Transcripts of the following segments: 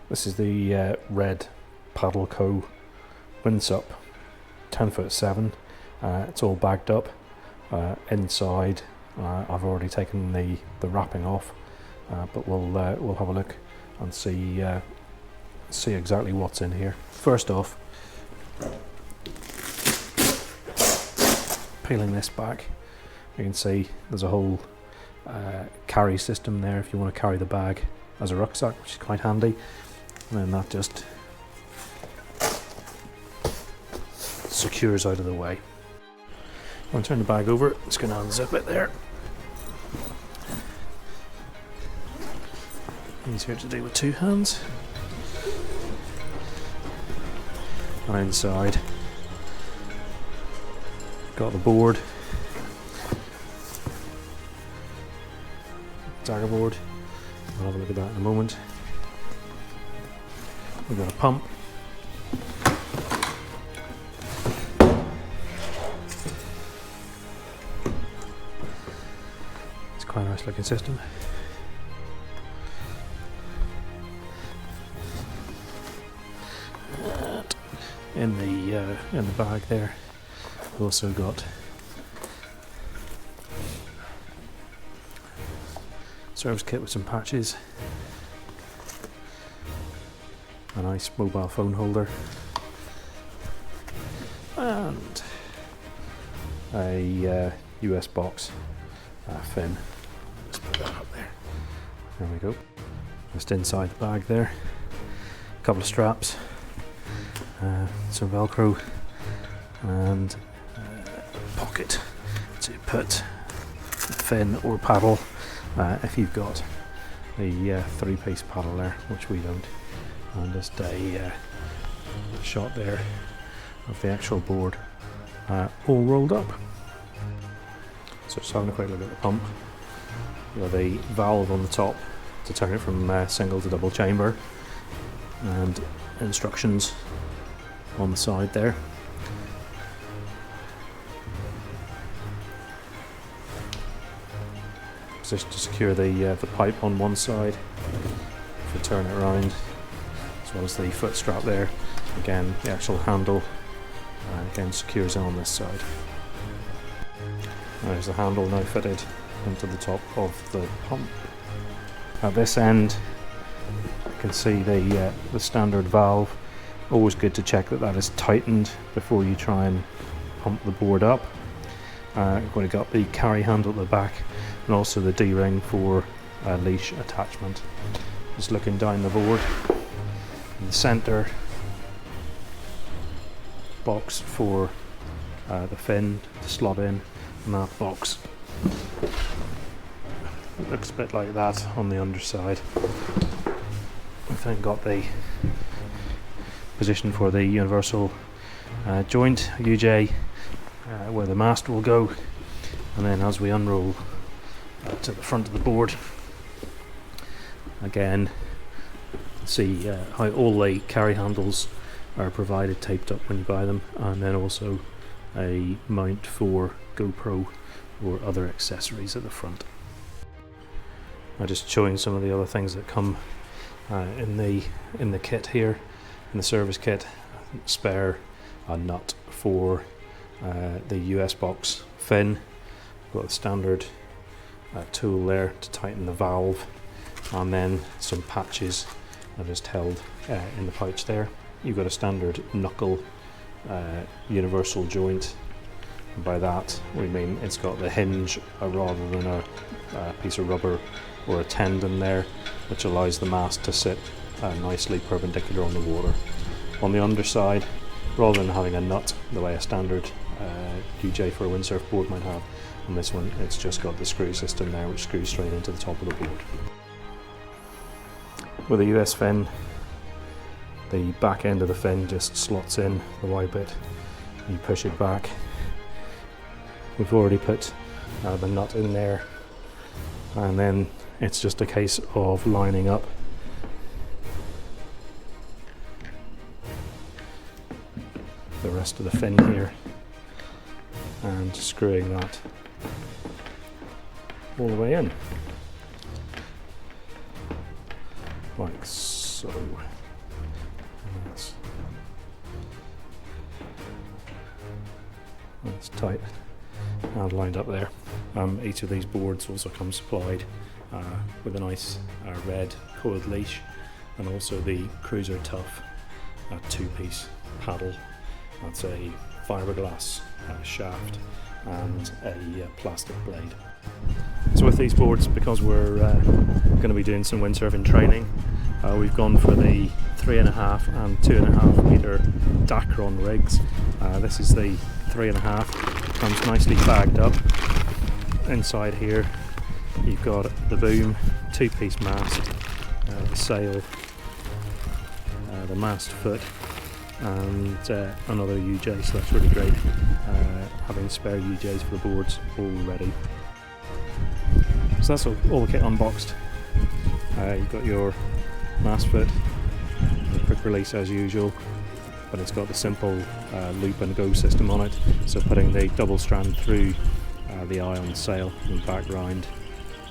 This is the Red Paddle Co. WindSUP 10'7". It's all bagged up. Inside, I've already taken the wrapping off, but we'll have a look and see exactly what's in here. First off, peeling this back, you can see there's a whole carry system there if you want to carry the bag as a rucksack, which is quite handy. And then that just secures out of the way. I'm going to turn the bag over, just going to unzip it there. Easier to do with two hands. And inside, got the board, dagger board. I'll have a look at that in a moment. We've got a pump. It's quite a nice looking system. And in the bag there, we've also got service kit with some patches, a nice mobile phone holder, and a US box fin. Just put that up there. There we go. Just inside the bag there, a couple of straps, some Velcro, and a pocket to put fin or paddle if you've got the three-piece paddle there, which we don't. And just a shot there of the actual board all rolled up. So just having a quick look at the pump. You have a valve on the top to turn it from single to double chamber, and instructions on the side there. Just to secure the pipe on one side. If you turn it around, as well as the foot strap there. Again, the actual handle again secures on this side. There's the handle now fitted into the top of the pump. At this end, you can see the standard valve. Always good to check that is tightened before you try and pump the board up. We've got the carry handle at the back, and also the D-ring for leash attachment. Just looking down the board, in the centre box for the fin to slot in, and that box it looks a bit like that on the underside. We've then got the position for the universal joint, UJ, where the mast will go, and then as we unroll to the front of the board, again see how all the carry handles are provided taped up when you buy them, and then also a mount for GoPro or other accessories at the front. I'm just showing some of the other things that come in the kit here, in the service kit. Spare a nut for the US box fin. Got the standard tool there to tighten the valve, and then some patches are just held in the pouch there. You've got a standard knuckle universal joint, and by that we mean it's got the hinge rather than a piece of rubber or a tendon there, which allows the mast to sit nicely perpendicular on the water. On the underside, rather than having a nut the way a standard UJ for a windsurf board might have, on this one it's just got the screw system there, which screws straight into the top of the board. With a US fin, the back end of the fin just slots in the wide bit. You push it back. We've already put the nut in there, and then it's just a case of lining up the rest of the fin here and screwing that all the way in, like so. so that's tight and lined up there. Each of these boards also comes supplied with a nice red coiled leash, and also the Cruiser Tough 2-piece paddle. That's a fiberglass shaft and a plastic blade. So with these boards, because we're going to be doing some windsurfing training, we've gone for the 3.5 and 2.5 metre Dacron rigs. This is the 3.5, comes nicely bagged up. Inside here you've got the boom, 2-piece mast, the sail, the mast foot, and another UJ, so that's really great, having spare UJs for the boards all ready. So that's all the kit unboxed. You've got your mast foot, the quick release as usual, but it's got the simple loop and go system on it, so putting the double strand through the eye on the sail and back round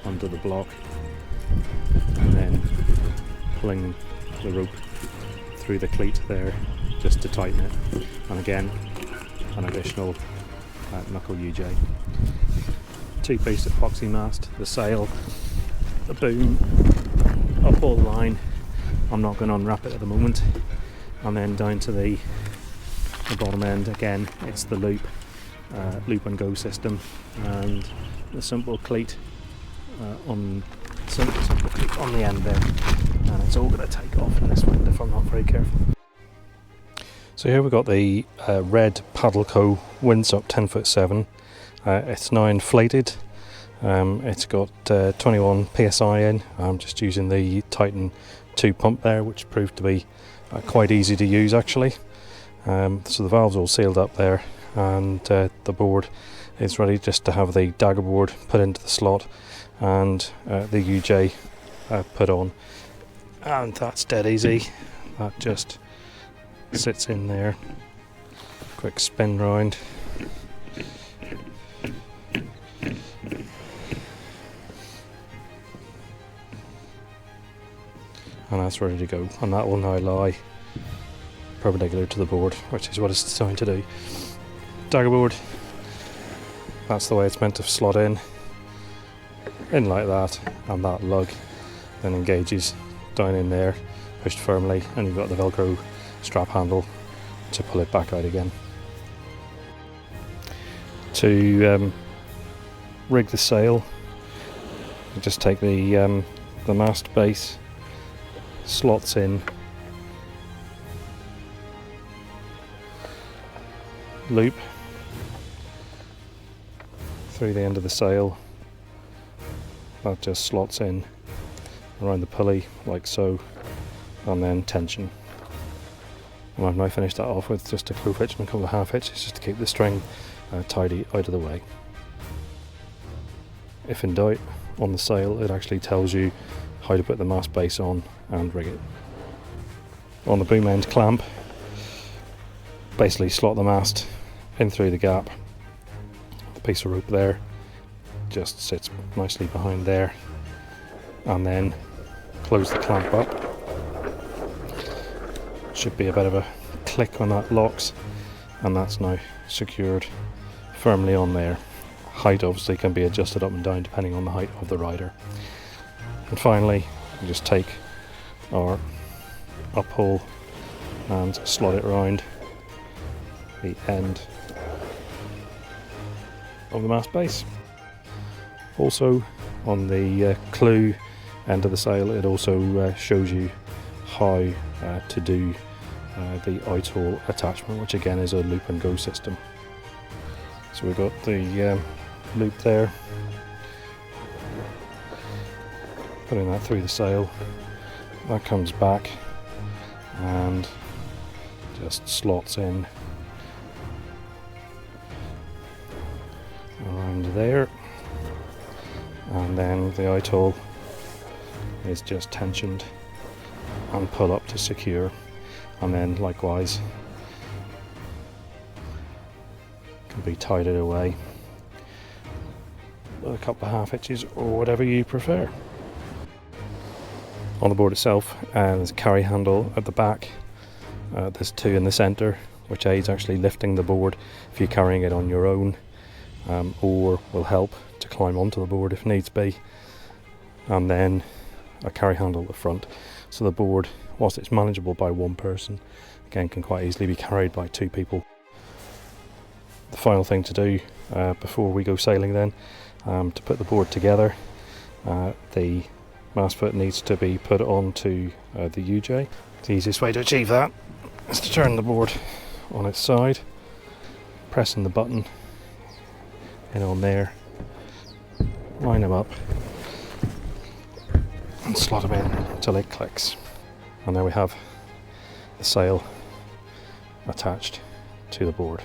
under the block, and then pulling the rope through the cleat there just to tighten it, and again an additional knuckle UJ. 2-piece epoxy mast, the sail, the boom, up all the line. I'm not going to unwrap it at the moment. And then down to the bottom end, again it's the loop and go system, and the simple cleat on the end there, and it's all going to take off in this wind if I'm not very careful. So here we've got the red Paddle Co WindSUP 10'7". It's now inflated. It's got 21 psi in. I'm just using the Titan 2 pump there, which proved to be quite easy to use actually. So the valve's all sealed up there, and the board is ready just to have the dagger board put into the slot and the UJ put on, and that's dead easy. That just sits in there. Quick spin round. And that's ready to go, and that will now lie perpendicular to the board, which is what it's designed to do. Dagger board, that's the way it's meant to slot in like that, and that lug then engages down in there, pushed firmly, and you've got the Velcro strap handle to pull it back out again. To rig the sail, you just take the mast base, slots in, loop through the end of the sail, that just slots in around the pulley like so, and then tension. And I've now finished that off with just a clove hitch and a couple of half hitches just to keep the string tidy out of the way. If in doubt on the sail, it actually tells you how to put the mast base on and rig it. On the boom end clamp, basically slot the mast in through the gap. The piece of rope there just sits nicely behind there, and then close the clamp up. Should be a bit of a click when that locks, and that's now secured firmly on there. Height obviously can be adjusted up and down depending on the height of the rider. And finally, we just take our up hole and slot it around the end of the mast base. Also on the clue end of the sail, it also shows you how to do the out-haul attachment, which again is a loop and go system. So we've got the loop there, putting that through the sail, that comes back and just slots in around there, and then the out-haul is just tensioned and pull up to secure, and then likewise can be tidied away with a couple of half hitches or whatever you prefer. On the board itself, there's a carry handle at the back. There's two in the centre, which aids actually lifting the board if you're carrying it on your own, or will help to climb onto the board if needs be. And then a carry handle at the front, so the board, whilst it's manageable by one person, again can quite easily be carried by two people. The final thing to do before we go sailing then, to put the board together, the mast foot needs to be put onto the UJ. The easiest way to achieve that is to turn the board on its side, pressing the button in on there, line them up and slot them in until it clicks. And there we have the sail attached to the board.